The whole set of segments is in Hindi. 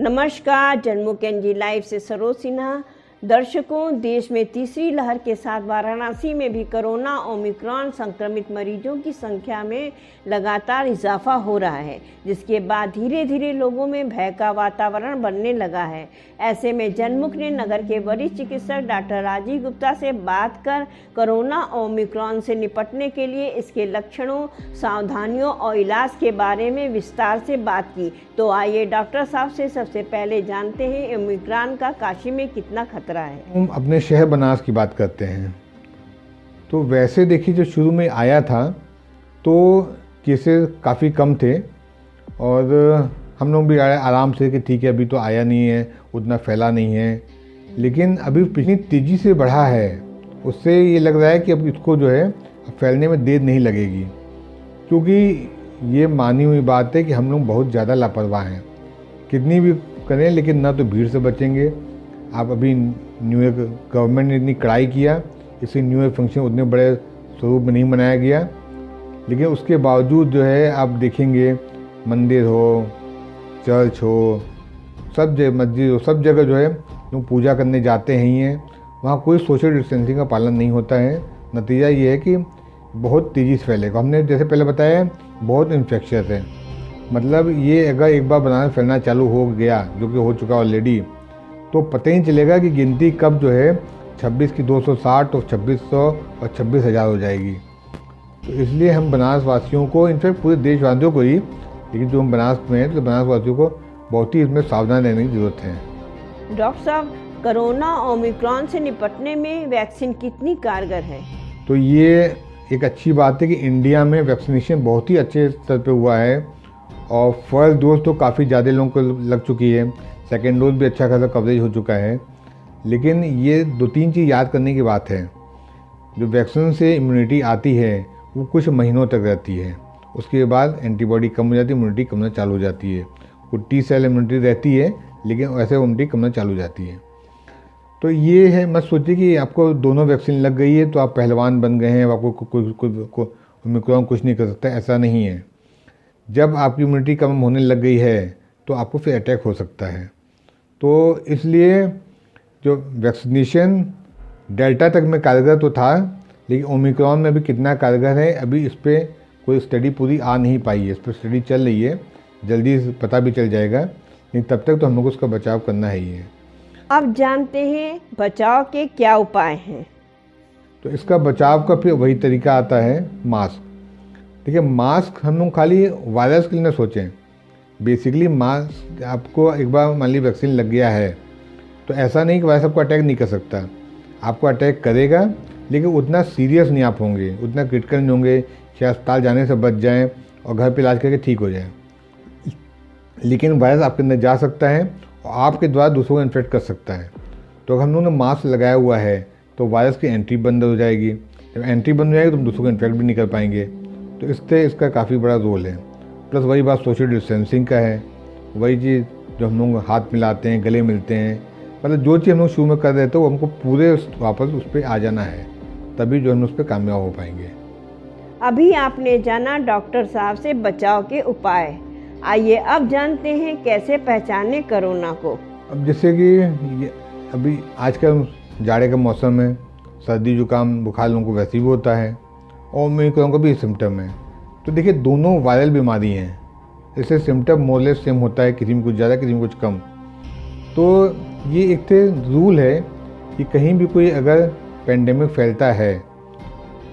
नमस्कार, जनमुख एनजी लाइव से सरोज सिन्हा। दर्शकों, देश में तीसरी लहर के साथ वाराणसी में भी कोरोना ओमिक्रॉन संक्रमित मरीजों की संख्या में लगातार इजाफा हो रहा है, जिसके बाद धीरे धीरे लोगों में भय का वातावरण बनने लगा है। ऐसे में जनमुख ने नगर के वरिष्ठ चिकित्सक डॉक्टर राजीव गुप्ता से बात कर कोरोना ओमिक्रॉन से निपटने के लिए इसके लक्षणों, सावधानियों और इलाज के बारे में विस्तार से बात की। तो आइए डॉक्टर साहब से सबसे पहले जानते हैं ओमिक्रॉन का काशी में कितना खतरा है। हम अपने शहर बनारस की बात करते हैं तो वैसे देखिए, जो शुरू में आया था तो केसेस काफ़ी कम थे और हम लोग भी आए आराम से कि ठीक है, अभी तो आया नहीं है, उतना फैला नहीं है। लेकिन अभी इतनी तेज़ी से बढ़ा है, उससे ये लग रहा है कि अब इसको जो है फैलने में देर नहीं लगेगी, क्योंकि ये मानी हुई बात है कि हम लोग बहुत ज़्यादा लापरवाह हैं। कितनी भी करें लेकिन ना तो भीड़ से बचेंगे। आप अभी न्यू ईयर गवर्नमेंट ने इतनी कड़ाई किया, इससे न्यू ईयर फंक्शन उतने बड़े स्वरूप में नहीं मनाया गया, लेकिन उसके बावजूद जो है आप देखेंगे मंदिर हो, चर्च हो, सब जगह मस्जिद हो, सब जगह जो है लोग पूजा करने जाते हैं ही हैं। वहाँ कोई सोशल डिस्टेंसिंग का पालन नहीं होता है। नतीजा ये है कि बहुत तेज़ी से फैलेगा। हमने जैसे पहले बताया, बहुत इन्फेक्शियस है। मतलब ये अगर एक बार बनारस फैलना चालू हो गया, जो कि हो चुका ऑलरेडी, तो पता ही नहीं चलेगा कि गिनती कब जो है 26 की 260 और 2600 और 26,000 हो जाएगी। तो इसलिए हम बनारस वासियों को, इनफैक्ट पूरे देशवासियों को ही, लेकिन जो हम बनारस में हैं तो बनारस वासियों को बहुत ही इसमें सावधान रहने की ज़रूरत है। डॉक्टर साहब, कोरोना ओमिक्रॉन से निपटने में वैक्सीन कितनी कारगर है? तो ये एक अच्छी बात है कि इंडिया में वैक्सीनेशन बहुत ही अच्छे स्तर पे हुआ है और फर्स्ट डोज तो काफ़ी ज़्यादा लोगों को लग चुकी है, सेकेंड डोज भी अच्छा खासा कवरेज हो चुका है। लेकिन ये 2-3 चीज़ याद करने की बात है। जो वैक्सीन से इम्यूनिटी आती है वो कुछ महीनों तक रहती है, उसके बाद एंटीबॉडी कम हो जाती है, इम्यूनिटी कम होना चालू हो जाती है। कुछ टी सेल इम्यूनिटी रहती है, लेकिन वैसे इम्यूनिटी कम होना चालू हो जाती है। तो ये है, मत सोचिए कि आपको दोनों वैक्सीन लग गई है तो आप पहलवान बन गए हैं, आपको ओमिक्रॉन कुछ नहीं कर सकता, ऐसा नहीं है। जब आपकी इम्यूनिटी कम होने लग गई है तो आपको फिर अटैक हो सकता है। तो इसलिए जो वैक्सीनेशन डेल्टा तक में कारगर तो था, लेकिन ओमिक्रॉन में भी कितना कारगर है अभी इस पर कोई स्टडी पूरी आ नहीं पाई है। इस पर स्टडी चल रही है, जल्दी पता भी चल जाएगा, लेकिन तब तक तो हम लोग को उसका बचाव करना ही है। अब जानते हैं बचाव के क्या उपाय हैं। तो इसका बचाव का फिर वही तरीका आता है, मास्क। देखिए, मास्क हम लोग खाली वायरस के लिए ना सोचें। बेसिकली मास्क, आपको एक बार मान ली वैक्सीन लग गया है तो ऐसा नहीं कि वायरस आपको अटैक नहीं कर सकता। आपको अटैक करेगा, लेकिन उतना सीरियस नहीं आप होंगे, उतना क्रिटिकल नहीं होंगे कि अस्पताल जाने से बच जाएं और घर पे इलाज करके ठीक हो जाएं। लेकिन वायरस आपके अंदर जा सकता है और आपके द्वारा दूसरों को इन्फेक्ट कर सकता है। तो अगर हम लोगों ने मास्क लगाया हुआ है तो वायरस की एंट्री बंद हो जाएगी। जब एंट्री बंद हो जाएगी तो हम दूसरों को इन्फेक्ट भी नहीं कर पाएंगे। तो इससे इसका काफ़ी बड़ा रोल है। प्लस वही बात सोशल डिस्टेंसिंग का है, वही चीज़ जो हम लोग हाथ मिलाते हैं, गले मिलते हैं, मतलब जो चीज़ हम लोग शुरू में कर रहे थे वो हमको पूरे वापस उस पर आ जाना है, तभी जो हम उस पर कामयाब हो पाएंगे। अभी आपने जाना डॉक्टर साहब से बचाव के उपाय। आइए अब जानते हैं कैसे पहचाने कोरोना को। अब जैसे कि अभी आजकल जाड़े का मौसम है, सर्दी जुकाम बुखार लोगों को वैसे भी होता है और ओमिक्रॉन का भी सिम्टम है। तो देखिए, दोनों वायरल बीमारी हैं, इससे सिम्टम मोरलेस सेम होता है, किसी में कुछ ज़्यादा किसी में कुछ कम। तो ये एक तो रूल है कि कहीं भी कोई अगर पेंडेमिक फैलता है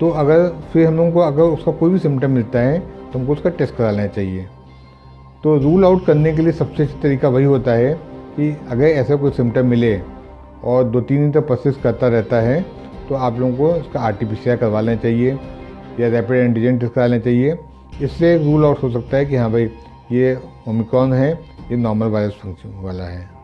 तो अगर फिर हम लोगों को अगर उसका कोई भी सिम्टम मिलता है तो हमको उसका टेस्ट करा लेना चाहिए। तो रूल आउट करने के लिए सबसे अच्छा तरीका वही होता है कि अगर ऐसा कोई सिम्टम मिले और 2-3 दिन तक परसिस्ट करता रहता है तो आप लोगों को उसका RT-PCR करवा लेना चाहिए या रैपिड एंटीजन टेस्ट करा लेना चाहिए। इससे रूल आउट हो सकता है कि हाँ भाई, ये ओमिक्रॉन है, ये नॉर्मल वायरस फंक्शन वाला है।